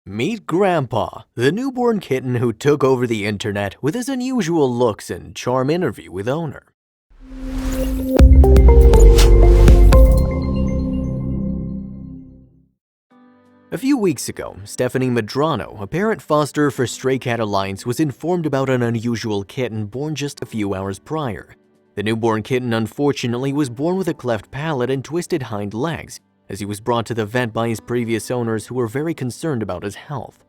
Meet Grandpa, the newborn kitten who took over the internet with his unusual looks and charm interview with owner. A few weeks ago, Stephanie Medrano, a parent foster for Stray Cat Alliance, was informed about an unusual kitten born just a few hours prior. The newborn kitten unfortunately was born with a cleft palate and twisted hind legs, as he was brought to the vet by his previous owners who were very concerned about his health.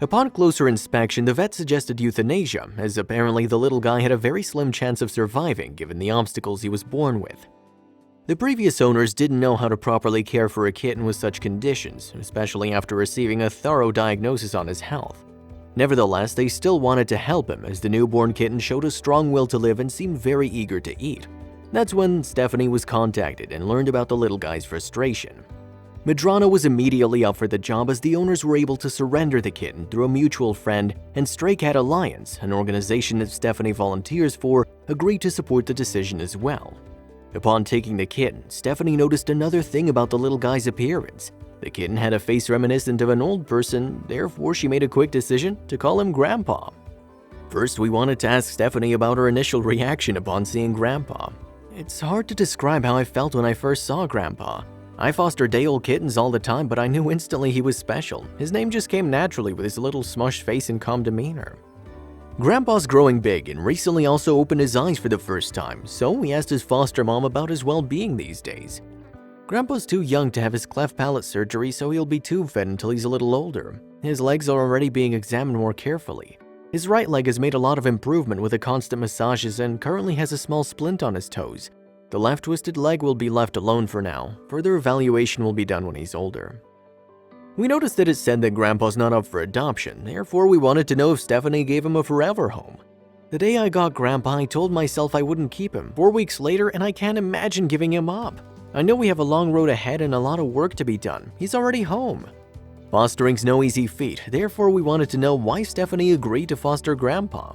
Upon closer inspection, the vet suggested euthanasia, as apparently the little guy had a very slim chance of surviving given the obstacles he was born with. The previous owners didn't know how to properly care for a kitten with such conditions, especially after receiving a thorough diagnosis on his health. Nevertheless, they still wanted to help him as the newborn kitten showed a strong will to live and seemed very eager to eat. That's when Stephanie was contacted and learned about the little guy's frustration. Medrano was immediately up for the job as the owners were able to surrender the kitten through a mutual friend, and Stray Cat Alliance, an organization that Stephanie volunteers for, agreed to support the decision as well. Upon taking the kitten, Stephanie noticed another thing about the little guy's appearance. The kitten had a face reminiscent of an old person, therefore she made a quick decision to call him Grandpa. First, we wanted to ask Stephanie about her initial reaction upon seeing Grandpa. It's hard to describe how I felt when I first saw Grandpa. I foster day-old kittens all the time, but I knew instantly he was special. His name just came naturally with his little smushed face and calm demeanor. Grandpa's growing big and recently also opened his eyes for the first time, so we asked his foster mom about his well-being these days. Grandpa's too young to have his cleft palate surgery, so he'll be tube-fed until he's a little older. His legs are already being examined more carefully. His right leg has made a lot of improvement with the constant massages and currently has a small splint on his toes. The left twisted leg will be left alone for now. Further evaluation will be done when he's older. We noticed that it said that Grandpa's not up for adoption, therefore we wanted to know if Stephanie gave him a forever home. The day I got Grandpa, I told myself I wouldn't keep him. 4 weeks later, and I can't imagine giving him up. I know we have a long road ahead and a lot of work to be done. He's already home. Fostering's no easy feat, therefore we wanted to know why Stephanie agreed to foster Grandpa.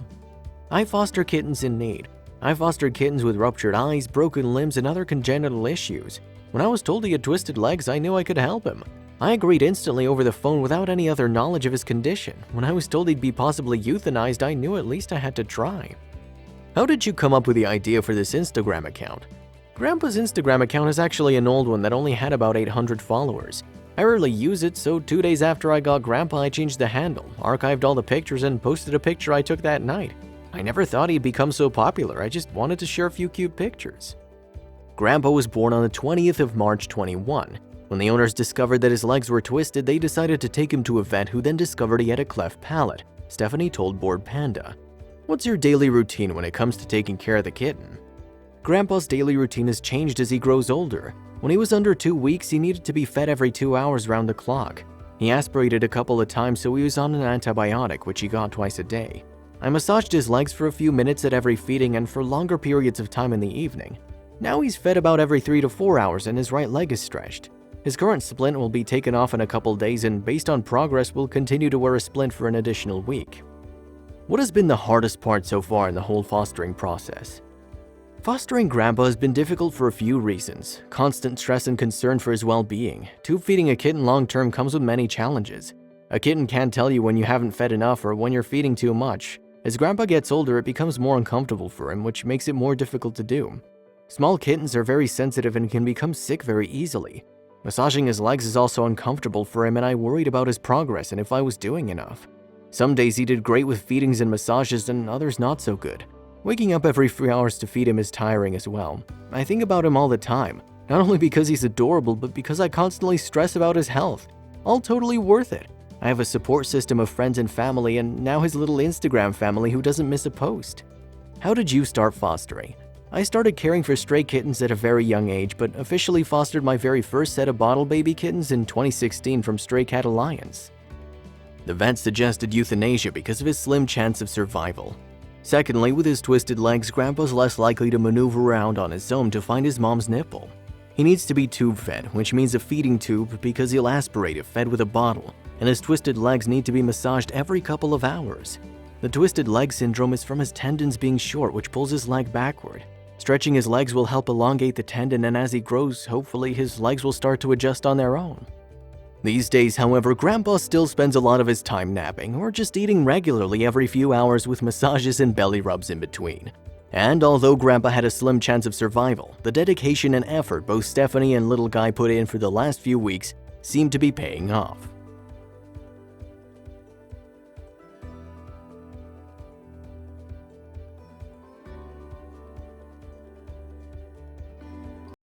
I foster kittens in need. I fostered kittens with ruptured eyes, broken limbs, and other congenital issues. When I was told he had twisted legs, I knew I could help him. I agreed instantly over the phone without any other knowledge of his condition. When I was told he'd be possibly euthanized, I knew at least I had to try. How did you come up with the idea for this Instagram account? Grandpa's Instagram account is actually an old one that only had about 800 followers. I rarely use it, so 2 days after I got Grandpa, I changed the handle, archived all the pictures, and posted a picture I took that night. I never thought he'd become so popular, I just wanted to share a few cute pictures. Grandpa was born on the 20th of March 21. When the owners discovered that his legs were twisted, they decided to take him to a vet who then discovered he had a cleft palate, Stephanie told Bored Panda. What's your daily routine when it comes to taking care of the kitten? Grandpa's daily routine has changed as he grows older. When he was under 2 weeks, he needed to be fed every 2 hours round the clock. He aspirated a couple of times, so he was on an antibiotic, which he got twice a day. I massaged his legs for a few minutes at every feeding and for longer periods of time in the evening. Now he's fed about every 3 to 4 hours and his right leg is stretched. His current splint will be taken off in a couple days and based on progress will continue to wear a splint for an additional week. What has been the hardest part so far in the whole fostering process? Fostering Grandpa has been difficult for a few reasons. Constant stress and concern for his well-being. Tube feeding a kitten long-term comes with many challenges. A kitten can't tell you when you haven't fed enough or when you're feeding too much. As Grandpa gets older, it becomes more uncomfortable for him, which makes it more difficult to do. Small kittens are very sensitive and can become sick very easily. Massaging his legs is also uncomfortable for him, and I worried about his progress and if I was doing enough. Some days he did great with feedings and massages and others not so good. Waking up every 3 hours to feed him is tiring as well. I think about him all the time, not only because he's adorable, but because I constantly stress about his health. All totally worth it. I have a support system of friends and family, and now his little Instagram family who doesn't miss a post. How did you start fostering? I started caring for stray kittens at a very young age, but officially fostered my very first set of bottle baby kittens in 2016 from Stray Cat Alliance. The vet suggested euthanasia because of his slim chance of survival. Secondly, with his twisted legs, Grandpa's less likely to maneuver around on his own to find his mom's nipple. He needs to be tube-fed, which means a feeding tube because he'll aspirate if fed with a bottle, and his twisted legs need to be massaged every couple of hours. The twisted leg syndrome is from his tendons being short, which pulls his leg backward. Stretching his legs will help elongate the tendon, and as he grows, hopefully his legs will start to adjust on their own. These days, however, Grandpa still spends a lot of his time napping or just eating regularly every few hours with massages and belly rubs in between. And although Grandpa had a slim chance of survival, the dedication and effort both Stephanie and little guy put in for the last few weeks seemed to be paying off.